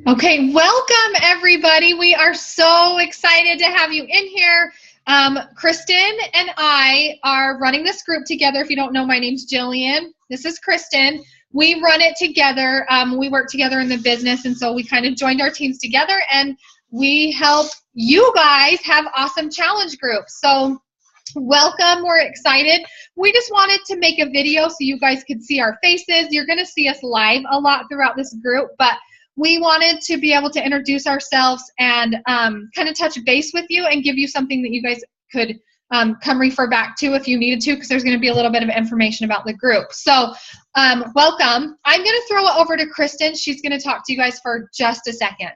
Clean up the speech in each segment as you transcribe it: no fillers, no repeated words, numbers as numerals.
Okay, welcome everybody. We are so excited to have you in here. Kristen and I are running this group together. If you don't know, my name's Jillian. This is Kristen. We run it together. We work together in the business, and so we kind of joined our teams together, and we help you guys have awesome challenge groups. So welcome. We're excited. We just wanted to make a video so you guys could see our faces. You're going to see us live a lot throughout this group, but we wanted to be able to introduce ourselves and kind of touch base with you and give you something that you guys could come refer back to if you needed to, because there's going to be a little bit of information about the group. So welcome. I'm going to throw it over to Kristen. She's going to talk to you guys for just a second.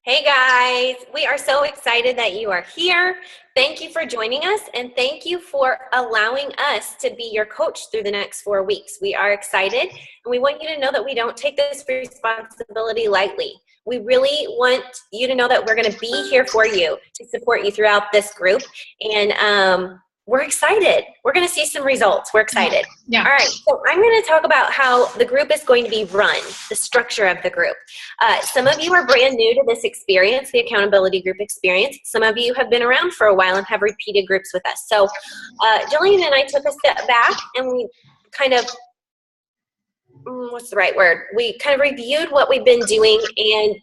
Hey guys, we are so excited that you are here. Thank you for joining us, and thank you for allowing us to be your coach through the next 4 weeks. We are excited, and we want you to know that we don't take this responsibility lightly. We really want you to know that we're going to be here for you to support you throughout this group, and we're excited. We're going to see some results. We're excited. Yeah. All right. So I'm going to talk about how the group is going to be run, the structure of the group. Some of you are brand new to this experience, the accountability group experience. Some of you have been around for a while and have repeated groups with us. So Jillian and I took a step back and we kind of, what's the right word? We kind of reviewed what we've been doing and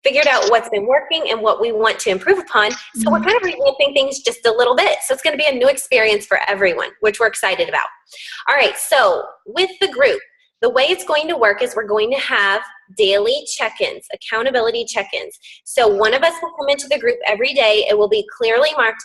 figured out what's been working and what we want to improve upon. So we're kind of revamping things just a little bit. So it's going to be a new experience for everyone, which we're excited about. All right, so with the group, the way it's going to work is we're going to have daily check-ins, accountability check-ins. So one of us will come into the group every day. It will be clearly marked,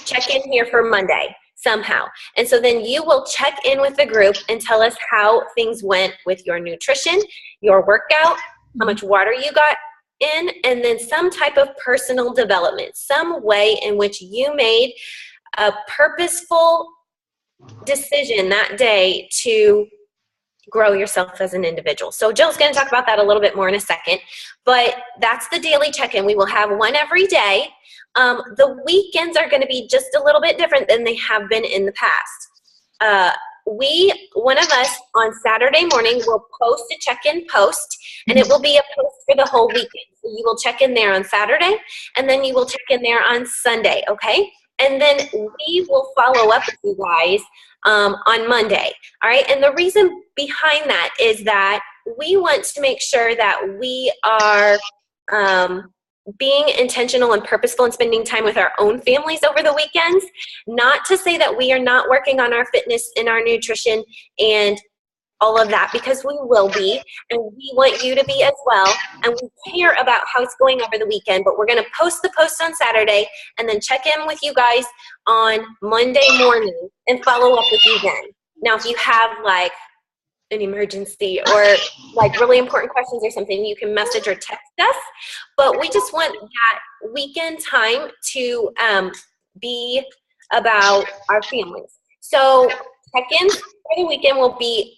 check in here for Monday somehow. And so then you will check in with the group and tell us how things went with your nutrition, your workout, how much water you got in, and then some type of personal development, some way in which you made a purposeful decision that day to grow yourself as an individual. So Jill's going to talk about that a little bit more in a second, but that's the daily check-in. We will have one every day. The weekends are going to be just a little bit different than they have been in the past. One of us on Saturday morning will post a check-in post, and it will be a post for the whole weekend. So you will check in there on Saturday, and then you will check in there on Sunday, okay? And then we will follow up with you guys on Monday, all right? And the reason behind that is that we want to make sure that we are being intentional and purposeful and spending time with our own families over the weekends. Not to say that we are not working on our fitness and our nutrition and all of that, because we will be, and we want you to be as well, and we care about how it's going over the weekend. But we're going to post the post on Saturday and then check in with you guys on Monday morning and follow up with you then. Now, if you have like an emergency or like really important questions or something, you can message or text us. But we just want that weekend time to be about our families. So check-ins for the weekend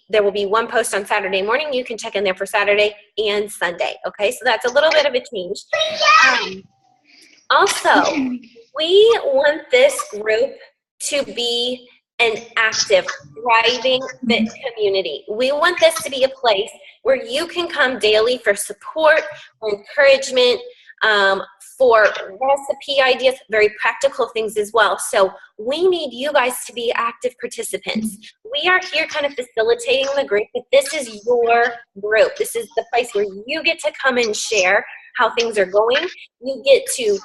there will be one post on Saturday morning. You can check in there for Saturday and Sunday. Okay, so that's a little bit of a change. Also, we want this group to be an active, thriving, fit community. We want this to be a place where you can come daily for support, for encouragement, for recipe ideas, very practical things as well. So we need you guys to be active participants. We are here kind of facilitating the group, but this is your group. This is the place where you get to come and share how things are going. You get to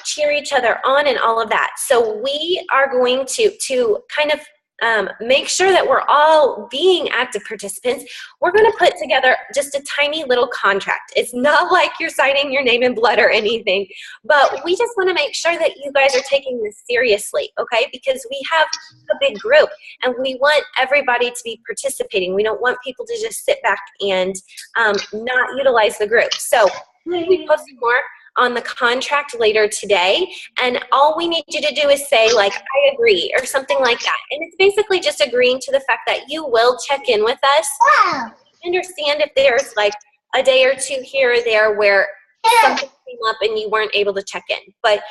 cheer each other on and all of that. So we are going to kind of make sure that we're all being active participants. We're going to put together just a tiny little contract. It's not like you're signing your name in blood or anything, but we just want to make sure that you guys are taking this seriously, okay? Because we have a big group and we want everybody to be participating. We don't want people to just sit back and not utilize the group. So we post more on the contract later today, and all we need you to do is say like, I agree, or something like that. And it's basically just agreeing to the fact that you will check in with us. Wow. Understand if there's like a day or two here or there where something came up and you weren't able to check in. But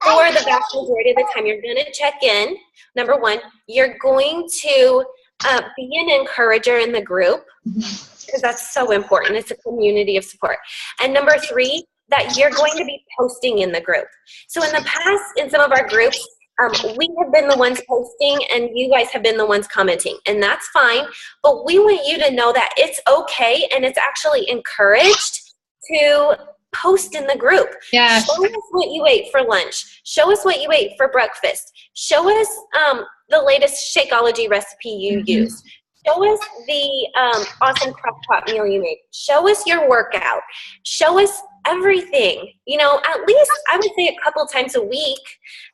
for the vast majority of the time, you're going to check in. Number one, you're going to be an encourager in the group, because because that's so important. It's a community of support. And number 3, that you're going to be posting in the group. So in the past, in some of our groups, we have been the ones posting and you guys have been the ones commenting, and that's fine. But we want you to know that it's okay and it's actually encouraged to post in the group. Yeah. Show us what you ate for lunch. Show us what you ate for breakfast. Show us the latest Shakeology recipe you use. Show us the awesome crock pot meal you made. Show us your workout. Show us everything. You know, at least I would say a couple times a week,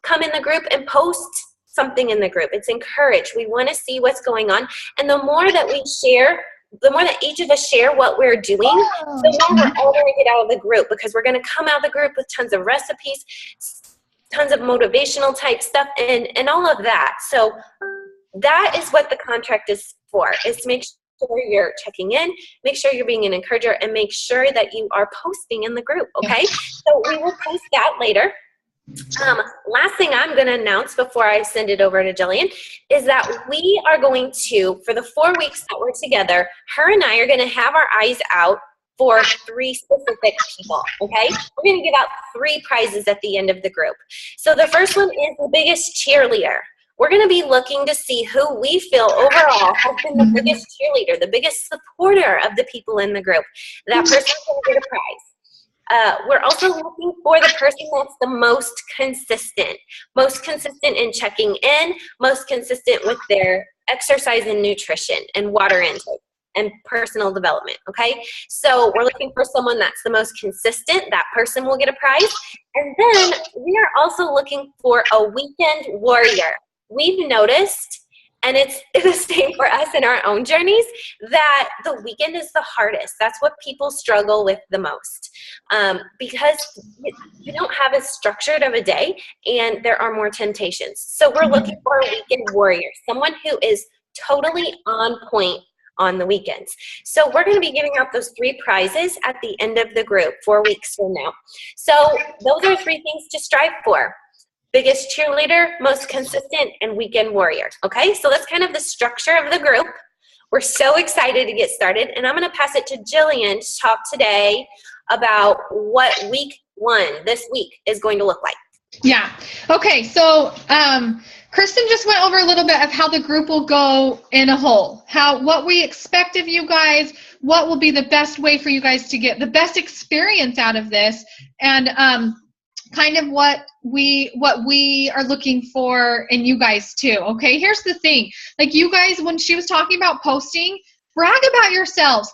come in the group and post something in the group. It's encouraged. We want to see what's going on. And the more that we share, the more that each of us share what we're doing, the more we're all going to get out of the group, because we're going to come out of the group with tons of recipes, tons of motivational type stuff, and all of that. So that is what the contract is for, is to make sure you're checking in, make sure you're being an encourager, and make sure that you are posting in the group, okay? So we will post that later. Last thing I'm going to announce before I send it over to Jillian is that we are going to, for the 4 weeks that we're together, her and I are going to have our eyes out for 3 specific people, okay? We're going to give out 3 prizes at the end of the group. So the first one is the biggest cheerleader. We're going to be looking to see who we feel overall has been the biggest cheerleader, the biggest supporter of the people in the group. That person's going to get a prize. We're also looking for the person that's the most consistent in checking in, most consistent with their exercise and nutrition and water intake and personal development, okay? So we're looking for someone that's the most consistent. That person will get a prize. And then we are also looking for a weekend warrior. We've noticed, and it's the same for us in our own journeys, that the weekend is the hardest. That's what people struggle with the most, because you don't have as structured of a day and there are more temptations. So we're looking for a weekend warrior, someone who is totally on point on the weekends. So we're going to be giving out those 3 prizes at the end of the group 4 weeks from now. So those are 3 things to strive for. Biggest cheerleader, most consistent, and weekend warrior. Okay, so that's kind of the structure of the group. We're so excited to get started, and I'm going to pass it to Jillian to talk today about what week 1 this week is going to look like. Yeah. Okay. So, Kristen just went over a little bit of how the group will go in a whole, what we expect of you guys, what will be the best way for you guys to get the best experience out of this, and kind of what we are looking for in you guys too. Okay. Here's the thing. Like, you guys, when she was talking about posting, brag about yourselves.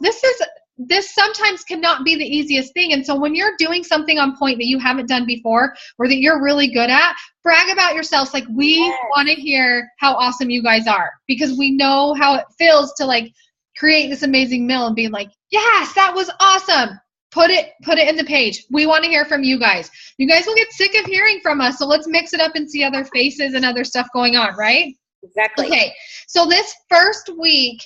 This sometimes cannot be the easiest thing. And so when you're doing something on point that you haven't done before or that you're really good at, brag about yourselves. Like, we want to hear how awesome you guys are, because we know how it feels to like create this amazing meal and be like, yes, that was awesome. Put it in the page. We want to hear from you guys. You guys will get sick of hearing from us. So let's mix it up and see other faces and other stuff going on, right? Exactly. Okay. So this first week,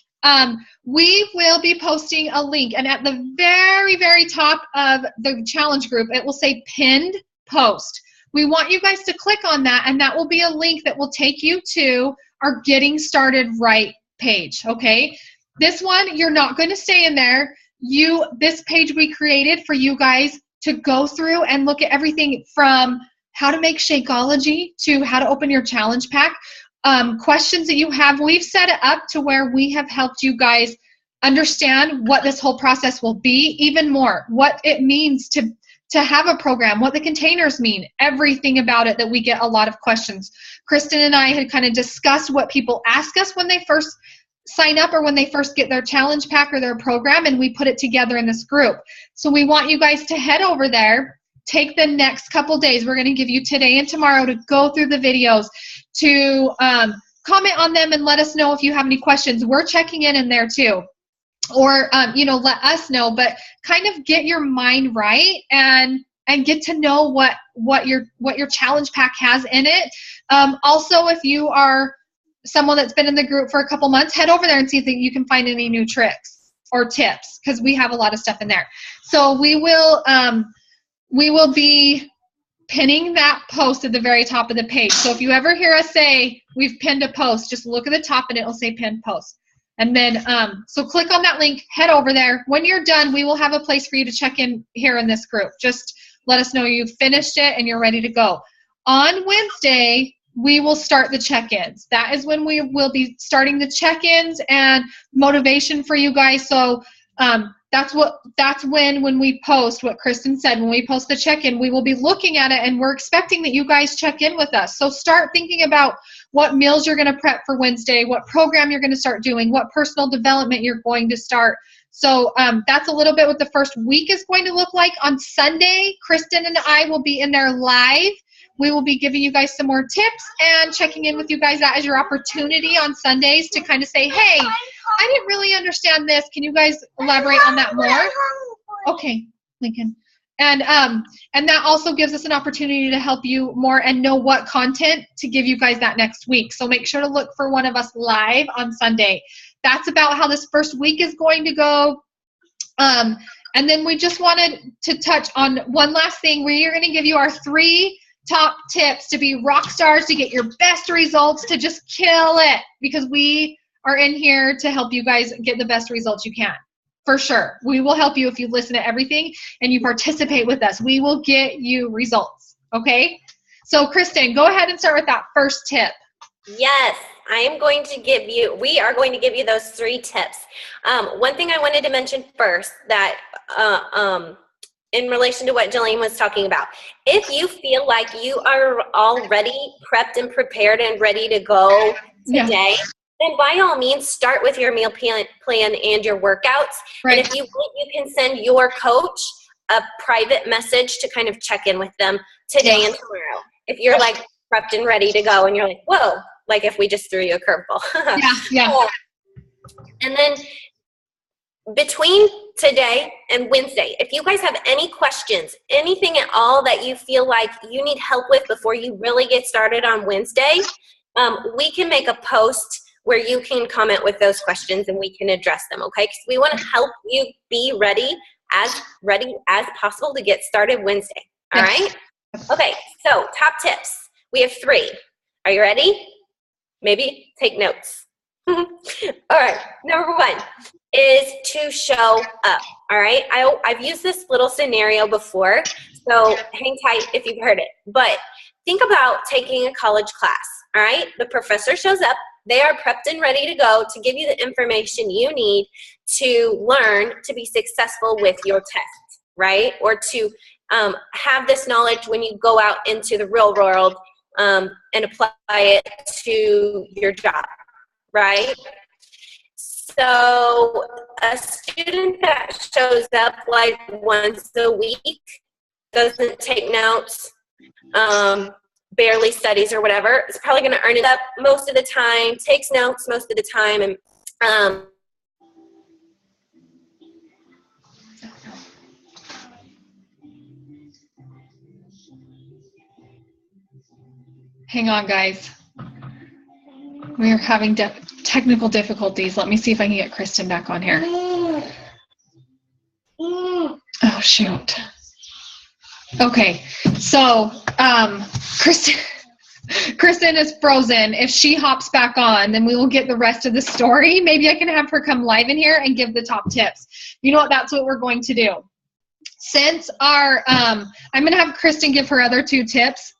we will be posting a link, and at the very, very top of the challenge group, it will say pinned post. We want you guys to click on that, and that will be a link that will take you to our Getting Started Right page. Okay. This one, you're not going to stay in there. This page we created for you guys to go through and look at everything from how to make Shakeology to how to open your challenge pack. Questions that you have, we've set it up to where we have helped you guys understand what this whole process will be, even more, what it means to have a program, what the containers mean, everything about it, that we get a lot of questions. Kristen and I had kind of discussed what people ask us when they first sign up or when they first get their challenge pack or their program, and we put it together in this group. So we want you guys to head over there, take the next couple days. We're going to give you today and tomorrow to go through the videos, to comment on them and let us know if you have any questions. We're checking in there too. Or, let us know, but kind of get your mind right and get to know what your challenge pack has in it. Also, if you are someone that's been in the group for a couple months, head over there and see if you can find any new tricks or tips, because we have a lot of stuff in there. So we will be pinning that post at the very top of the page. So if you ever hear us say we've pinned a post, just look at the top and it will say pinned post. And then, so click on that link, head over there. When you're done, we will have a place for you to check in here in this group. Just let us know you've finished it and you're ready to go. On Wednesday, we will start the check-ins. That is when we will be starting the check-ins and motivation for you guys. So that's when we post what Kristen said, when we post the check-in, we will be looking at it and we're expecting that you guys check in with us. So start thinking about what meals you're going to prep for Wednesday, what program you're going to start doing, what personal development you're going to start. So that's a little bit what the first week is going to look like. On Sunday, Kristen and I will be in there live. We will be giving you guys some more tips and checking in with you guys. That is your opportunity on Sundays to kind of say, hey, I didn't really understand this. Can you guys elaborate on that more? Okay, Lincoln. And that also gives us an opportunity to help you more and know what content to give you guys that next week. So make sure to look for one of us live on Sunday. That's about how this first week is going to go. And then we just wanted to touch on one last thing. We are going to give you our 3 top tips to be rock stars, to get your best results, to just kill it, because we are in here to help you guys get the best results you can. For sure. We will help you if you listen to everything and you participate with us. We will get you results. Okay? So Kristen, go ahead and start with that first tip. Yes, we are going to give you those 3 tips. One thing I wanted to mention first that in relation to what Jillian was talking about, if you feel like you are already prepped and prepared and ready to go today, then by all means start with your meal plan and your workouts. Right. And if you want, you can send your coach a private message to kind of check in with them today and tomorrow. If you're like prepped and ready to go and you're like, whoa, like if we just threw you a curveball. And then between today and Wednesday, if you guys have any questions, anything at all that you feel like you need help with before you really get started on Wednesday, we can make a post where you can comment with those questions and we can address them, okay? Because we want to help you be ready as possible to get started Wednesday, all right? Okay, so top tips. We have 3. Are you ready? Maybe take notes. All right, number 1 is to show up, all right? I've used this little scenario before, so hang tight if you've heard it. But think about taking a college class, all right? The professor shows up. They are prepped and ready to go to give you the information you need to learn to be successful with your test, right? Or to have this knowledge when you go out into the real world and apply it to your job, right? So a student that shows up like once a week, doesn't take notes, barely studies or whatever, is probably going to earn it up most of the time, takes notes most of the time, and hang on, guys. We are having technical difficulties. Let me see if I can get Kristen back on here. Oh, shoot. Okay, so Kristen is frozen. If she hops back on, then we will get the rest of the story. Maybe I can have her come live in here and give the top tips. You know what? That's what we're going to do. Since I'm going to have Kristen give her other 2 tips.